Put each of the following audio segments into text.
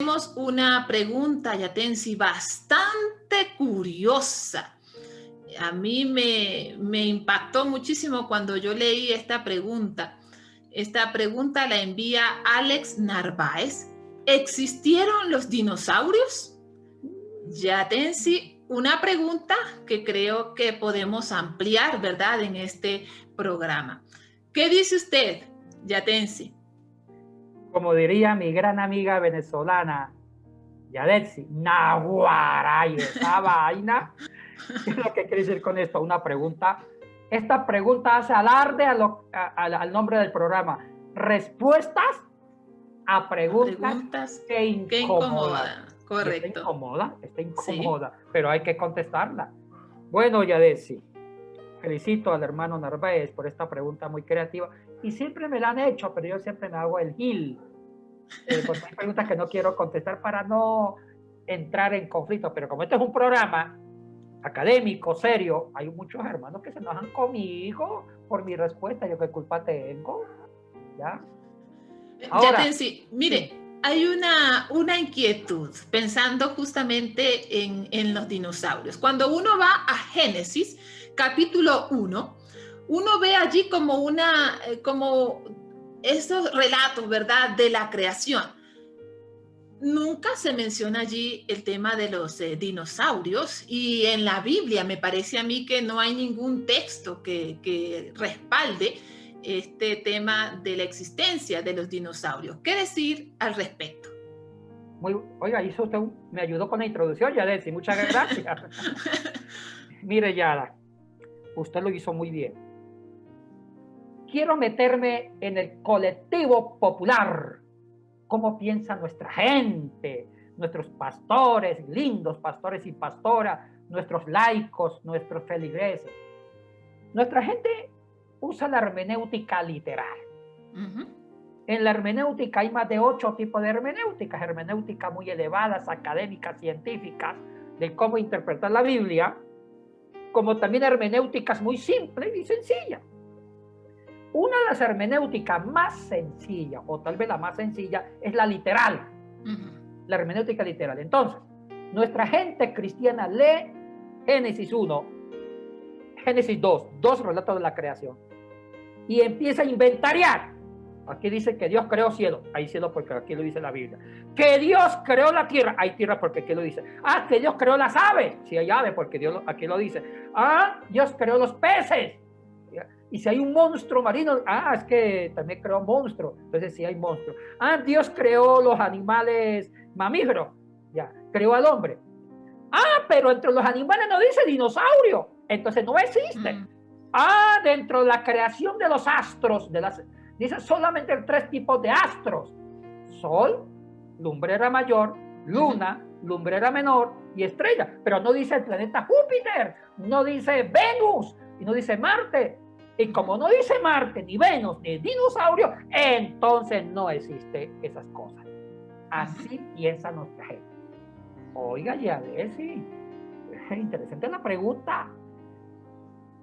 Tenemos una pregunta, Yatensi, bastante curiosa. A mí me impactó muchísimo cuando yo leí esta pregunta. Esta pregunta la envía Alex Narváez. ¿Existieron los dinosaurios? Yatensi, una pregunta que creo que podemos ampliar, ¿verdad?, en este programa. ¿Qué dice usted, Yatensi? Como diría mi gran amiga venezolana, Yadetsi, naguaray, esa vaina. ¿Qué es lo que quiere decir con esto? Una pregunta. Esta pregunta hace alarde al nombre del programa. Respuestas a preguntas que incomodan. Correcto. Está incomoda, sí, pero hay que contestarla. Bueno, Yadetsi, felicito al hermano Narváez por esta pregunta muy creativa. Y siempre me la han hecho, pero yo siempre me hago el gil. Porque hay preguntas que no quiero contestar para no entrar en conflicto. Pero como este es un programa académico, serio, hay muchos hermanos que se enojan conmigo por mi respuesta. ¿Yo qué culpa tengo? ¿Ya? Ahora, Yatensi, mire, sí, hay una inquietud pensando justamente en los dinosaurios. Cuando uno va a Génesis, capítulo 1, uno ve allí como esos relatos, ¿verdad?, de la creación. Nunca se menciona allí el tema de los dinosaurios, y en la Biblia me parece a mí que no hay ningún texto que respalde este tema de la existencia de los dinosaurios. ¿Qué decir al respecto? Oiga, usted me ayudó con la introducción, Yadetsi, muchas gracias. Mire, Yada, usted lo hizo muy bien. Quiero meterme en el colectivo popular. ¿Cómo piensa nuestra gente? Nuestros pastores, lindos pastores y pastoras, nuestros laicos, nuestros feligreses. Nuestra gente usa la hermenéutica literal. En la hermenéutica hay más de 8 tipos de hermenéuticas. Hermenéuticas muy elevadas, académicas, científicas, de cómo interpretar la Biblia, como también hermenéuticas muy simples y sencillas. Una de las hermenéuticas más sencillas, o tal vez la más sencilla, es la literal. La hermenéutica literal. Entonces, nuestra gente cristiana lee Génesis 1, Génesis 2, dos relatos de la creación, y empieza a inventariar. Aquí dice que Dios creó cielo, hay cielo porque aquí lo dice la Biblia. Que Dios creó la tierra, hay tierra porque aquí lo dice. Ah, que Dios creó las aves, sí hay aves porque Dios aquí lo dice. Ah, Dios creó los peces. Y si hay un monstruo marino, es que también creó monstruo, entonces sí hay monstruo. Ah, Dios creó los animales mamíferos, ya, creó al hombre. Ah, pero entre los animales no dice dinosaurio, entonces no existe. Dentro de la creación de los astros, dice solamente 3 tipos de astros: Sol, lumbrera mayor, luna, lumbrera menor y estrella. Pero no dice el planeta Júpiter, no dice Venus y no dice Marte. Y como no dice Marte, ni Venus, ni dinosaurio, entonces no existe esas cosas. Así piensa nuestra gente. Oiga, Yadetsi, interesante la pregunta.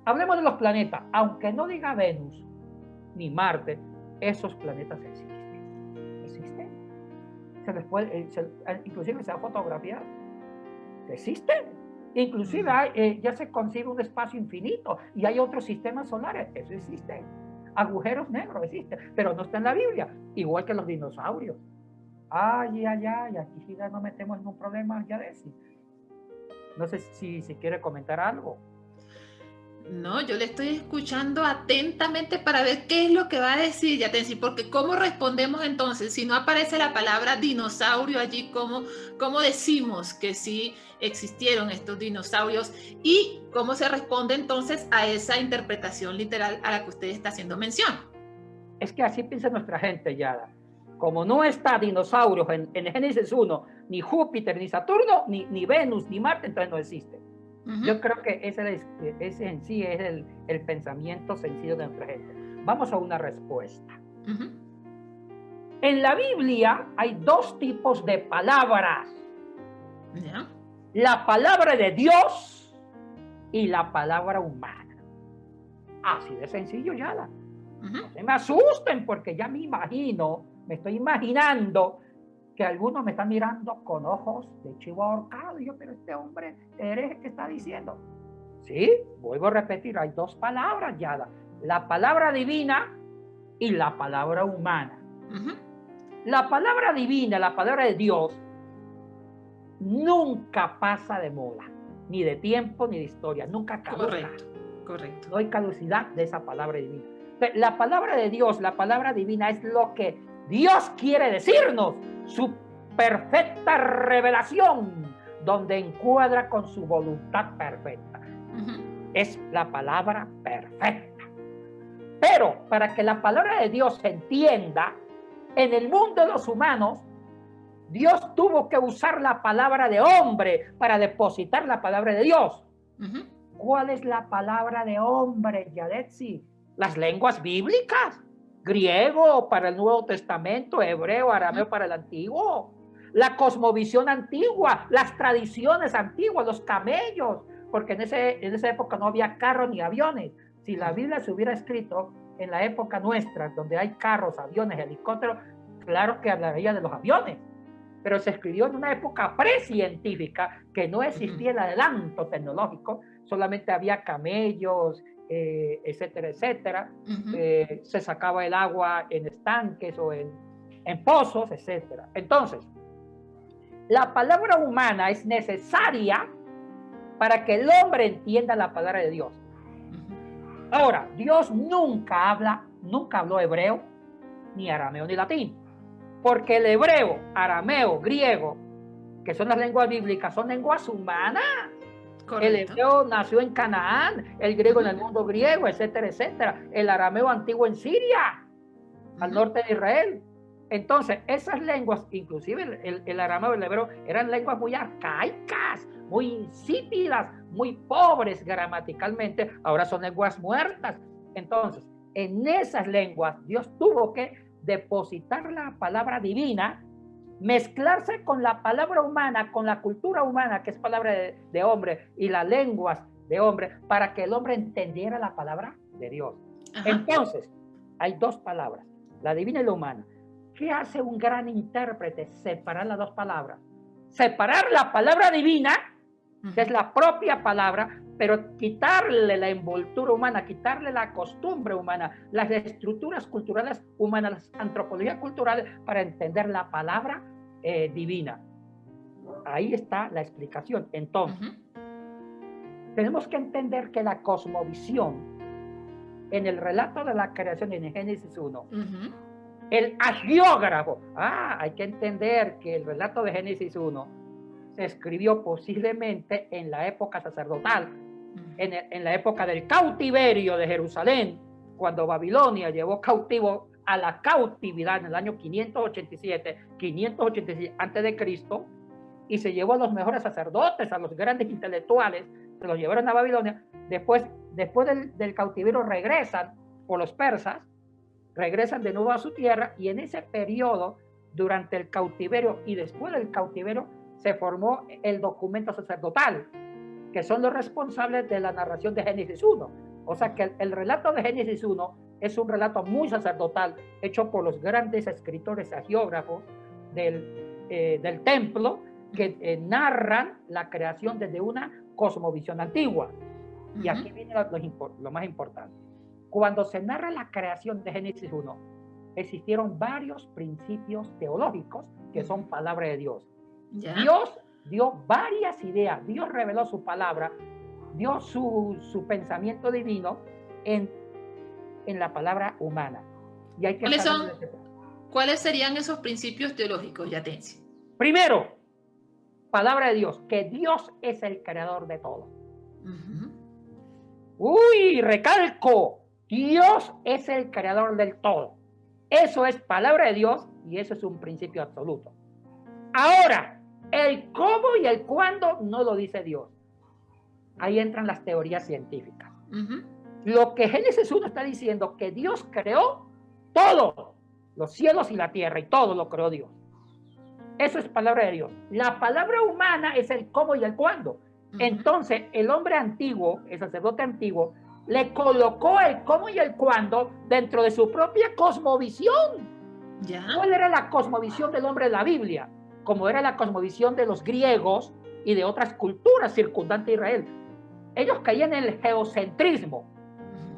Hablemos de los planetas. Aunque no diga Venus ni Marte, esos planetas existen. Existen. Se les puede, inclusive se ha fotografiado. Existen. Inclusive ya se concibe un espacio infinito y hay otros sistemas solares. Eso existe. Agujeros negros existen, pero no está en la Biblia. Igual que los dinosaurios. Aquí sí ya nos metemos en un problema, Yadetsi. No sé si quiere comentar algo. No, yo le estoy escuchando atentamente para ver qué es lo que va a decir, Yatensi, porque ¿cómo respondemos entonces? Si no aparece la palabra dinosaurio allí, ¿cómo decimos que sí existieron estos dinosaurios? ¿Y cómo se responde entonces a esa interpretación literal a la que usted está haciendo mención? Es que así piensa nuestra gente, Yada. Como no está dinosaurios en Génesis 1, ni Júpiter, ni Saturno, ni Venus, ni Marte, entonces no existe. Yo creo que ese en sí es el pensamiento sencillo de nuestra gente. Vamos a una respuesta. En la Biblia hay 2 tipos de palabras. La palabra de Dios y la palabra humana. Así de sencillo, Yada. No se me asusten porque ya me estoy imaginando que algunos me están mirando con ojos de chivo ahorcado. Y yo, pero este hombre hereje, ¿qué está diciendo? Sí, vuelvo a repetir, hay dos palabras, Yada. La palabra divina y la palabra humana. La palabra divina, la palabra de Dios, nunca pasa de moda, ni de tiempo, ni de historia, nunca caduca. Correcto, correcto. No hay caducidad de esa palabra divina. Entonces, la palabra de Dios, la palabra divina es lo que Dios quiere decirnos, su perfecta revelación, donde encuadra con su voluntad perfecta. Es la palabra perfecta. Pero para que la palabra de Dios se entienda, en el mundo de los humanos, Dios tuvo que usar la palabra de hombre para depositar la palabra de Dios. ¿Cuál es la palabra de hombre, Yadetsi? Las lenguas bíblicas. Griego para el Nuevo Testamento, hebreo, arameo para el Antiguo. La cosmovisión antigua, las tradiciones antiguas, los camellos, porque en esa época no había carros ni aviones. Si la Biblia se hubiera escrito en la época nuestra, donde hay carros, aviones, helicópteros, claro que hablaría de los aviones, pero se escribió en una época precientífica, que no existía el adelanto tecnológico, solamente había camellos, etcétera, etcétera. Se sacaba el agua en estanques o en pozos, etcétera. Entonces, la palabra humana es necesaria para que el hombre entienda la palabra de Dios. Ahora, Dios nunca habló hebreo, ni arameo, ni latín. Porque el hebreo, arameo, griego, que son las lenguas bíblicas, son lenguas humanas. Correcto. El hebreo nació en Canaán, el griego en el mundo griego, etcétera, etcétera. El arameo antiguo en Siria, al norte de Israel. Entonces, esas lenguas, inclusive el arameo y el hebreo, eran lenguas muy arcaicas, muy insípidas, muy pobres gramaticalmente. Ahora son lenguas muertas. Entonces, en esas lenguas, Dios tuvo que depositar la palabra divina, mezclarse con la palabra humana, con la cultura humana, que es palabra de hombre, y las lenguas de hombre, para que el hombre entendiera la palabra de Dios. Entonces, hay dos palabras, la divina y la humana. ¿Qué hace un gran intérprete? Separar las dos palabras. Separar la palabra divina, que es la propia palabra, pero quitarle la envoltura humana, quitarle la costumbre humana, las estructuras culturales humanas, las antropologías culturales, para entender la palabra divina. Ahí está la explicación. Entonces, tenemos que entender que la cosmovisión, en el relato de la creación en Génesis 1, el hagiógrafo, hay que entender que el relato de Génesis 1 se escribió posiblemente en la época sacerdotal, en la época del cautiverio de Jerusalén, cuando Babilonia llevó cautivo a la cautividad en el año 587 antes de Cristo, y se llevó a los mejores sacerdotes, a los grandes intelectuales, se los llevaron a Babilonia. Después del cautiverio regresan por los persas, regresan de nuevo a su tierra, y en ese periodo, durante el cautiverio y después del cautiverio, se formó el documento sacerdotal, que son los responsables de la narración de Génesis 1. O sea que el relato de Génesis 1 es un relato muy sacerdotal, hecho por los grandes escritores hagiógrafos del templo, que narran la creación desde una cosmovisión antigua. Y aquí viene lo más importante. Cuando se narra la creación de Génesis 1, existieron varios principios teológicos que son palabra de Dios. Dios dio varias ideas, Dios reveló su palabra, dio su pensamiento divino en la palabra humana. Y hay que ¿Cuáles serían esos principios teológicos, Yatensi? Primero, palabra de Dios, que Dios es el creador de todo. Recalco, Dios es el creador del todo. Eso es palabra de Dios y eso es un principio absoluto. Ahora, el cómo y el cuándo no lo dice Dios. Ahí entran las teorías científicas. Lo que Génesis 1 está diciendo, que Dios creó todo, los cielos y la tierra, y todo lo creó Dios. Eso es palabra de Dios. La palabra humana es el cómo y el cuándo. Entonces, el hombre antiguo, el sacerdote antiguo, le colocó el cómo y el cuándo dentro de su propia cosmovisión. Ya. ¿Cuál era la cosmovisión del hombre de la Biblia? Como era la cosmovisión de los griegos y de otras culturas circundantes a Israel. Ellos caían en el geocentrismo.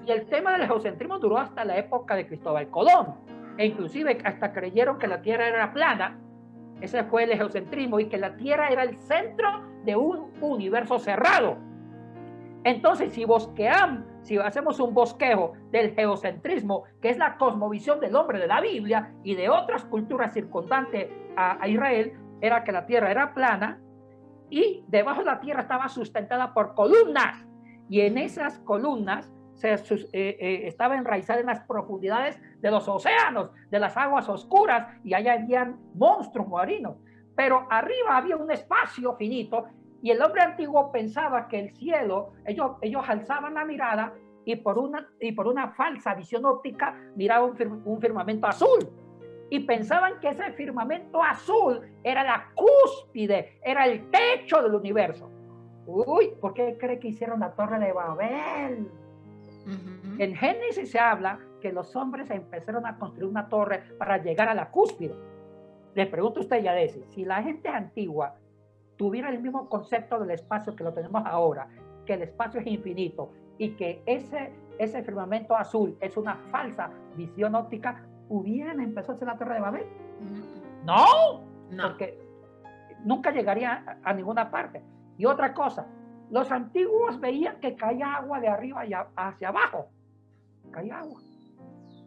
Y el tema del geocentrismo duró hasta la época de Cristóbal Colón. E inclusive hasta creyeron que la Tierra era plana. Ese fue el geocentrismo, y que la Tierra era el centro de un universo cerrado. Entonces, si hacemos un bosquejo del geocentrismo, que es la cosmovisión del hombre de la Biblia y de otras culturas circundantes a Israel, era que la Tierra era plana y debajo de la Tierra estaba sustentada por columnas. Y en esas columnas estaba enraizada en las profundidades de los océanos, de las aguas oscuras, y allá habían monstruos marinos. Pero arriba había un espacio finito, y el hombre antiguo pensaba que el cielo, ellos alzaban la mirada y por una falsa visión óptica miraban un firmamento azul. Y pensaban que ese firmamento azul era la cúspide, era el techo del universo. Uy, ¿por qué cree que hicieron la Torre de Babel? En Génesis se habla que los hombres empezaron a construir una torre para llegar a la cúspide. Le pregunto a usted, Yadesi, si la gente antigua tuviera el mismo concepto del espacio que lo tenemos ahora, que el espacio es infinito y que ese firmamento azul es una falsa visión óptica, ¿hubieran empezado a hacer la Torre de Babel? No, porque nunca llegaría a ninguna parte. Y otra cosa, los antiguos veían que caía agua de arriba hacia abajo, caía agua.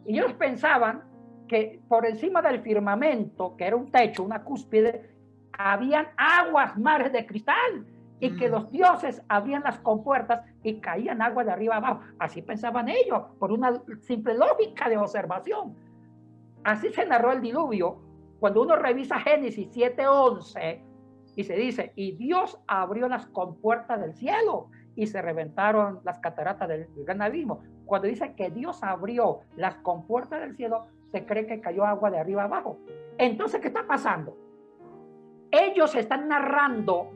Y ellos pensaban que por encima del firmamento, que era un techo, una cúspide, habían aguas, mares de cristal, y que los dioses abrían las compuertas y caían agua de arriba abajo. Así pensaban ellos, por una simple lógica de observación. Así se narró el diluvio. Cuando uno revisa Génesis 7:11, y se dice, y Dios abrió las compuertas del cielo y se reventaron las cataratas del gran abismo. Cuando dice que Dios abrió las compuertas del cielo, se cree que cayó agua de arriba abajo. Entonces, ¿qué está pasando? Ellos están narrando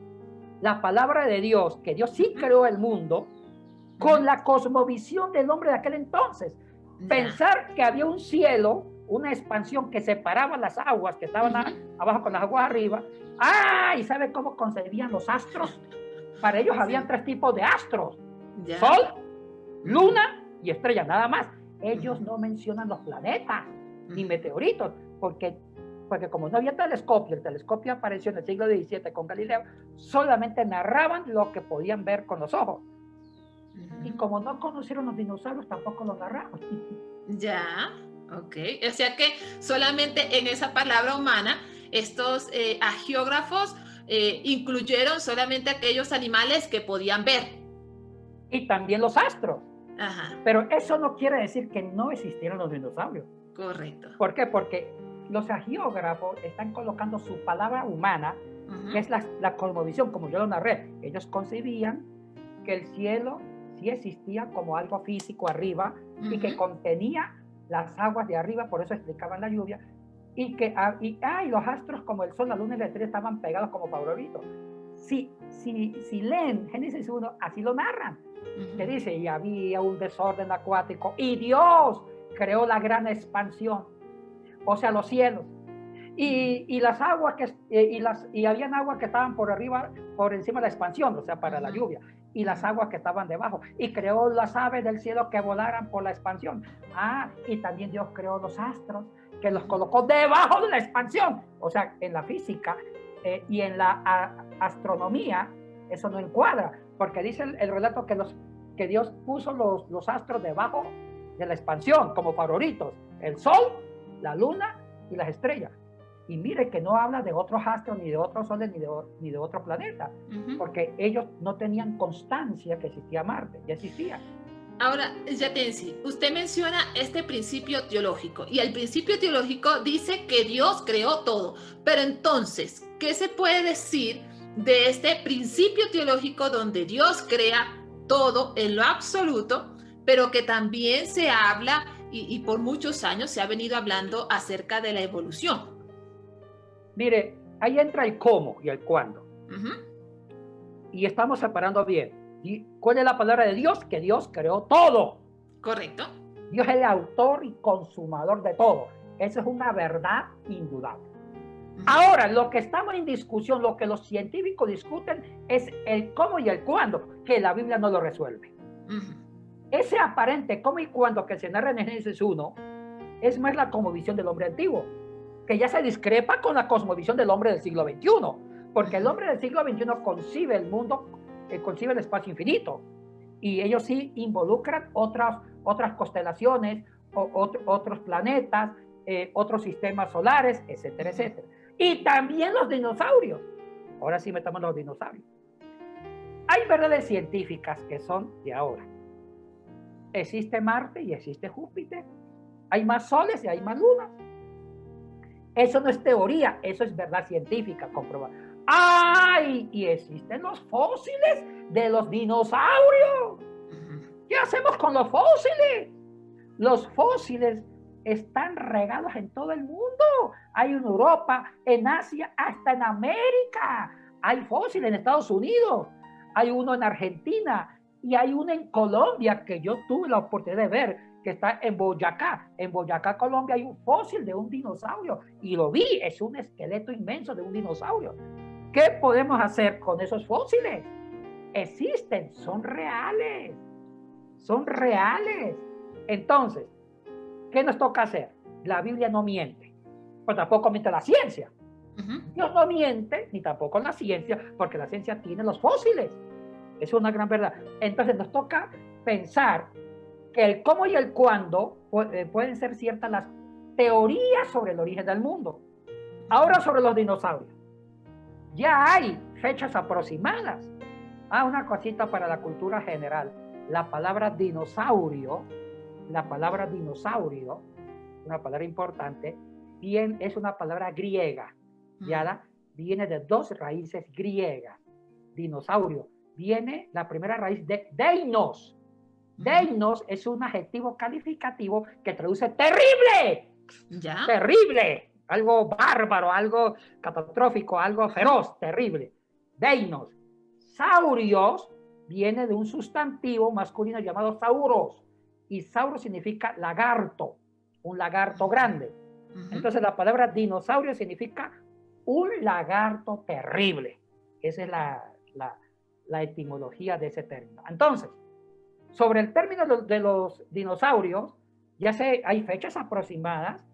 la palabra de Dios, que Dios sí creó el mundo, con la cosmovisión del hombre de aquel entonces. Pensar que había un cielo, una expansión que separaba las aguas que estaban abajo con las aguas arriba. ¿Y sabe cómo concebían los astros? Para ellos habían 3 tipos de astros: Sol, Luna y estrella, nada más. Ellos no mencionan los planetas ni meteoritos, porque como no había telescopio, el telescopio apareció en el siglo XVII con Galileo, solamente narraban lo que podían ver con los ojos. Y como no conocieron los dinosaurios, tampoco los narraban. Ya, ok. O sea que solamente en esa palabra humana, estos agiógrafos incluyeron solamente aquellos animales que podían ver. Y también los astros. Pero eso no quiere decir que no existieron los dinosaurios. Correcto. ¿Por qué? Porque los agiógrafos están colocando su palabra humana, que es la cosmovisión, como yo lo narré. Ellos concebían que el cielo sí existía como algo físico arriba, y que contenía las aguas de arriba, por eso explicaban la lluvia, y los astros como el sol, la luna y la estrella estaban pegados como favoritos. Si leen Génesis 1, así lo narran, que dice, y había un desorden acuático, y Dios creó la gran expansión, o sea, los cielos, y las aguas y habían aguas que estaban por arriba, por encima de la expansión, o sea, para la lluvia, y las aguas que estaban debajo, y creó las aves del cielo que volaran por la expansión. Y también Dios creó los astros, que los colocó debajo de la expansión. O sea, en la física y en la astronomía, eso no encuadra, porque dice el relato que Dios puso los astros debajo de la expansión, como favoritos: el sol, la luna y las estrellas. Y mire que no habla de otros astros, ni de otros soles, ni de otro planeta, porque ellos no tenían constancia que existía Marte, ya existía. Ahora, Yatensi, usted menciona este principio teológico, y el principio teológico dice que Dios creó todo, pero entonces, ¿qué se puede decir de este principio teológico donde Dios crea todo en lo absoluto, pero que también se habla, y por muchos años se ha venido hablando acerca de la evolución? Mire, ahí entra el cómo y el cuándo. Y estamos separando bien. ¿Y cuál es la palabra de Dios? Que Dios creó todo. Correcto. Dios es el autor y consumador de todo. Eso es una verdad indudable. Ahora, lo que estamos en discusión, lo que los científicos discuten es el cómo y el cuándo, que la Biblia no lo resuelve. Ese aparente cómo y cuándo que se narra en Génesis 1 es más la cosmovisión del hombre antiguo, que ya se discrepa con la cosmovisión del hombre del siglo XXI, porque el hombre del siglo XXI concibe el mundo, concibe el espacio infinito, y ellos sí involucran otras constelaciones, otros planetas, otros sistemas solares, etcétera, etcétera. Y también los dinosaurios. Ahora sí metamos los dinosaurios. Hay verdades científicas que son de ahora. Existe Marte y existe Júpiter. Hay más soles y hay más lunas. Eso no es teoría, eso es verdad científica comprobada. ¡Ay! Y existen los fósiles de los dinosaurios. ¿Qué hacemos con los fósiles? Los fósiles están regados en todo el mundo. Hay en Europa, en Asia, hasta en América. Hay fósiles en Estados Unidos. Hay uno en Argentina y hay uno en Colombia que yo tuve la oportunidad de ver, que está en Boyacá. En Boyacá, Colombia, hay un fósil de un dinosaurio y lo vi. Es un esqueleto inmenso de un dinosaurio. ¿Qué podemos hacer con esos fósiles? Existen, son reales. Son reales. Entonces, ¿qué nos toca hacer? La Biblia no miente, pero tampoco miente la ciencia. Dios no miente, ni tampoco la ciencia, porque la ciencia tiene los fósiles. Es una gran verdad. Entonces nos toca pensar que el cómo y el cuándo pueden ser ciertas las teorías sobre el origen del mundo. Ahora sobre los dinosaurios. Ya hay fechas aproximadas. Una cosita para la cultura general. La palabra dinosaurio, una palabra importante, bien, es una palabra griega. Ya viene de dos raíces griegas. Dinosaurio. Viene la primera raíz de deinos. Deinos es un adjetivo calificativo que traduce terrible. ¿Ya? Terrible. Algo bárbaro, algo catastrófico, algo feroz, terrible. Deinos. Saurios viene de un sustantivo masculino llamado sauros. Y sauros significa lagarto, un lagarto grande. Entonces la palabra dinosaurio significa un lagarto terrible. Esa es la etimología de ese término. Entonces, sobre el término de los dinosaurios, hay fechas aproximadas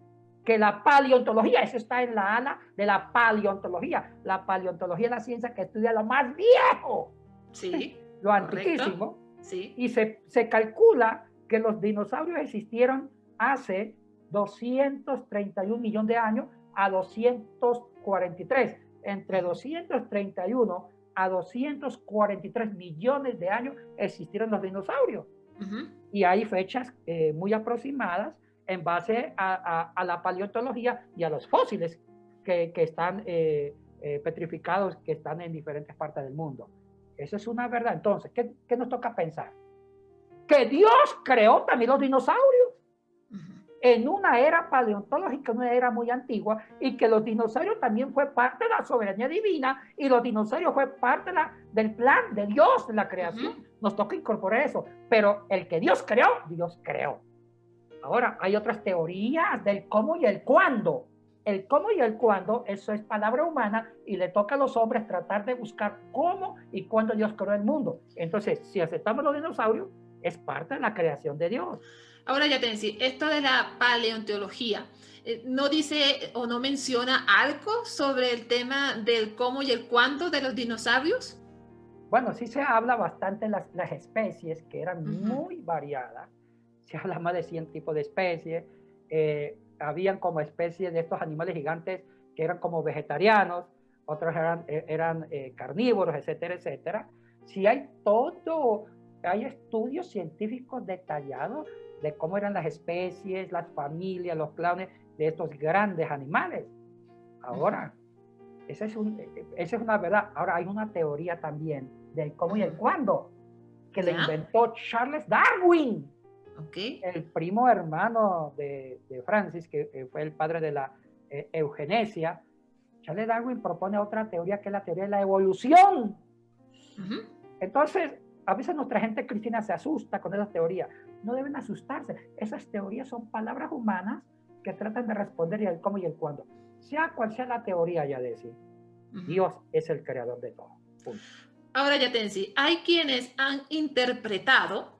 que la paleontología, eso está en la ala de la paleontología. La paleontología es la ciencia que estudia lo más viejo, sí, lo antiquísimo, sí. Y se calcula que los dinosaurios existieron hace 231 millones de años a 243. Entre 231 a 243 millones de años existieron los dinosaurios. Y hay fechas muy aproximadas en base a la paleontología y a los fósiles que están petrificados, que están en diferentes partes del mundo. Eso es una verdad. Entonces, ¿qué nos toca pensar? Que Dios creó también los dinosaurios en una era paleontológica, una era muy antigua, y que los dinosaurios también fue parte de la soberanía divina, y los dinosaurios fue parte del plan de Dios, de la creación. Nos toca incorporar eso, pero el que Dios creó, Dios creó. Ahora, hay otras teorías del cómo y el cuándo. El cómo y el cuándo, eso es palabra humana, y le toca a los hombres tratar de buscar cómo y cuándo Dios creó el mundo. Entonces, si aceptamos los dinosaurios, es parte de la creación de Dios. Ahora ya te decía, esto de la paleontología, ¿no dice o no menciona algo sobre el tema del cómo y el cuándo de los dinosaurios? Bueno, sí se habla bastante de las especies, que eran muy variadas. Se habla más de 100 tipos de especies. Habían como especies de estos animales gigantes que eran como vegetarianos, otros eran carnívoros, etcétera, etcétera. Sí hay estudios científicos detallados de cómo eran las especies, las familias, los clanes de estos grandes animales. Ahora, esa es una verdad. Ahora hay una teoría también del cómo y el cuándo, que le inventó Charles Darwin, el primo hermano de Francis, que fue el padre de la eugenesia. Charles Darwin propone otra teoría, que es la teoría de la evolución. Entonces, a veces nuestra gente cristiana se asusta con esas teorías. No deben asustarse. Esas teorías son palabras humanas que tratan de responder y el cómo y el cuándo. Sea cual sea la teoría, Yadesi, Dios es el creador de todo. Punto. Ahora, Yatensi, hay quienes han interpretado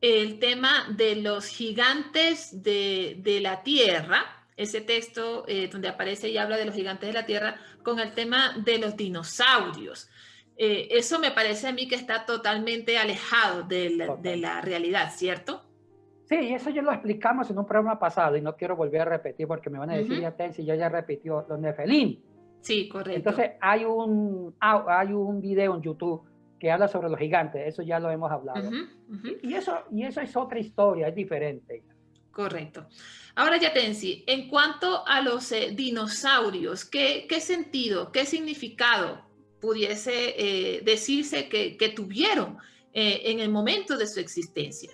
el tema de los gigantes de la tierra, ese texto donde aparece y habla de los gigantes de la tierra, con el tema de los dinosaurios. Eso me parece a mí que está totalmente alejado de la realidad, ¿cierto? Sí, eso ya lo explicamos en un programa pasado y no quiero volver a repetir porque me van a decir, ya si yo ya repitió los Nefelín. Sí, correcto. Entonces hay un video en YouTube que habla sobre los gigantes, eso ya lo hemos hablado. Y eso es otra historia, es diferente. Correcto. Ahora, Yatensi, en cuanto a los dinosaurios, ¿qué sentido, qué significado pudiese decirse que tuvieron en el momento de su existencia?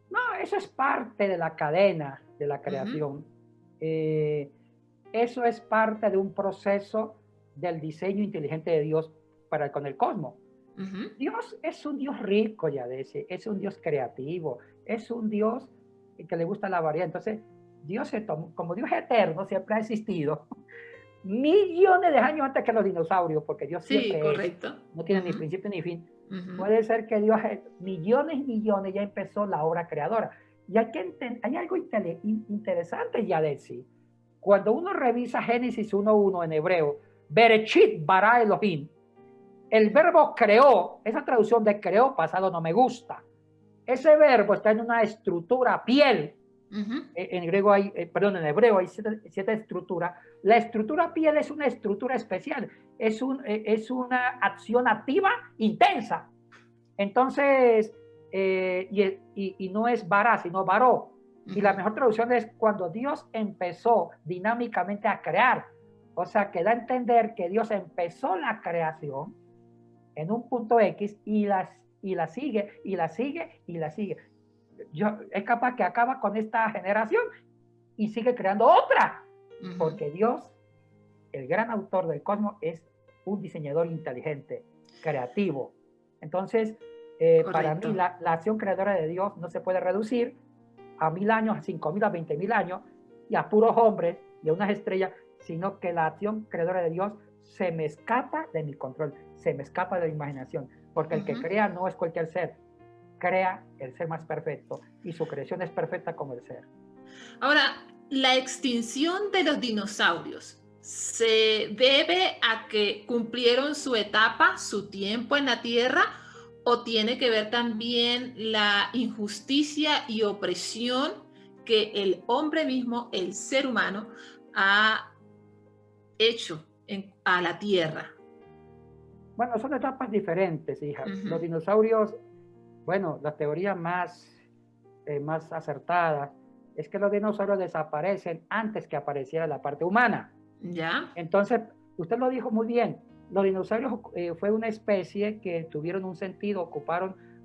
No, eso es parte de la cadena de la creación. Eso es parte de un proceso del diseño inteligente de Dios con el cosmos. Dios es un Dios rico, Yadesi, es un Dios creativo, es un Dios que le gusta la variedad. Entonces, Dios como Dios eterno, siempre ha existido millones de años antes que los dinosaurios, porque Dios siempre no tiene ni principio ni fin. Puede ser que Dios millones ya empezó la obra creadora. Y hay algo interesante, Yadesi. Cuando uno revisa Génesis 1:1 en hebreo, Bereshit bara Elohim, el verbo creó, esa traducción de creó pasado no me gusta. Ese verbo está en una estructura piel. En hebreo hay siete estructuras. La estructura piel es una estructura especial. Es una acción activa intensa. Entonces, y no es bara, sino varó. Y la mejor traducción es cuando Dios empezó dinámicamente a crear. O sea, que da a entender que Dios empezó la creación en un punto X y la sigue. Es capaz que acaba con esta generación y sigue creando otra. Porque Dios, el gran autor del cosmos, es un diseñador inteligente, creativo. Entonces, para mí, la acción creadora de Dios no se puede reducir a 1000 años, a 5000, a 20000 años y a puros hombres y a unas estrellas, sino que la acción creadora de Dios se me escapa de mi control, se me escapa de la imaginación, porque el que crea no es cualquier ser, crea el ser más perfecto y su creación es perfecta como el ser. Ahora, la extinción de los dinosaurios se debe a que cumplieron su etapa, su tiempo en la Tierra, o tiene que ver también la injusticia y opresión que el hombre mismo, el ser humano, ha hecho a la Tierra. Bueno, son etapas diferentes, hija. Los dinosaurios, bueno, la teoría más acertada es que los dinosaurios desaparecen antes que apareciera la parte humana. ¿Ya? Entonces, usted lo dijo muy bien, los dinosaurios fue una especie que tuvieron un sentido,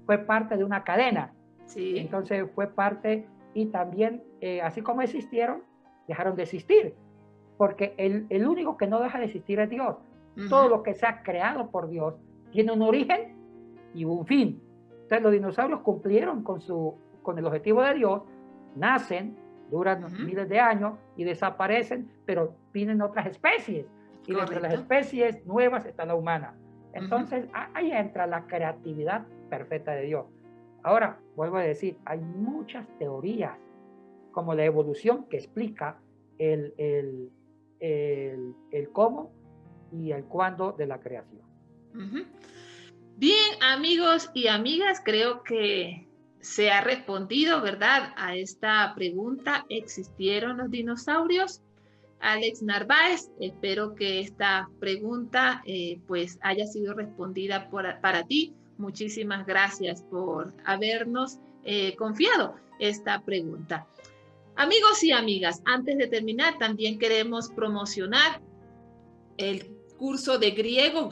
fue parte de una cadena. Sí. Entonces fue parte y también, así como existieron, dejaron de existir. Porque el único que no deja de existir es Dios. Todo lo que se ha creado por Dios tiene un origen y un fin. Entonces los dinosaurios cumplieron con el objetivo de Dios, nacen, duran miles de años y desaparecen, pero vienen otras especies. Y dentro de las especies nuevas está la humana. Entonces ahí entra la creatividad perfecta de Dios. Ahora, vuelvo a decir, hay muchas teorías, como la evolución, que explica el cómo y el cuándo de la creación. Bien, amigos y amigas, creo que se ha respondido, ¿verdad?, a esta pregunta. ¿Existieron los dinosaurios? Alex Narváez, espero que esta pregunta pues haya sido respondida para ti. Muchísimas gracias por habernos confiado esta pregunta. Amigos y amigas, antes de terminar, también queremos promocionar el curso de griego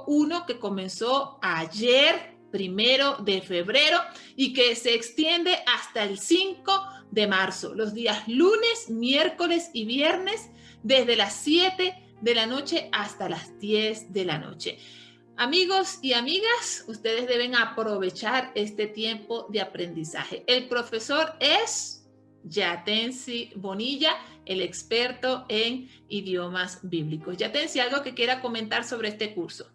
1, que comenzó ayer, 1 de febrero, y que se extiende hasta el 5 de marzo, los días lunes, miércoles y viernes, desde las 7 de la noche hasta las 10 de la noche. Amigos y amigas, ustedes deben aprovechar este tiempo de aprendizaje. El profesor es Yatensi Bonilla, el experto en idiomas bíblicos. Yatensi, ¿algo que quiera comentar sobre este curso?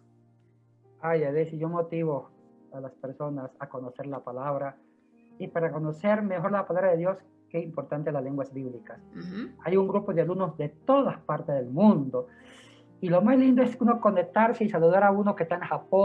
Ay, Adesi, yo motivo a las personas a conocer la palabra y para conocer mejor la palabra de Dios, qué importante las lenguas bíblicas. Hay un grupo de alumnos de todas partes del mundo y lo más lindo es uno conectarse y saludar a uno que está en Japón,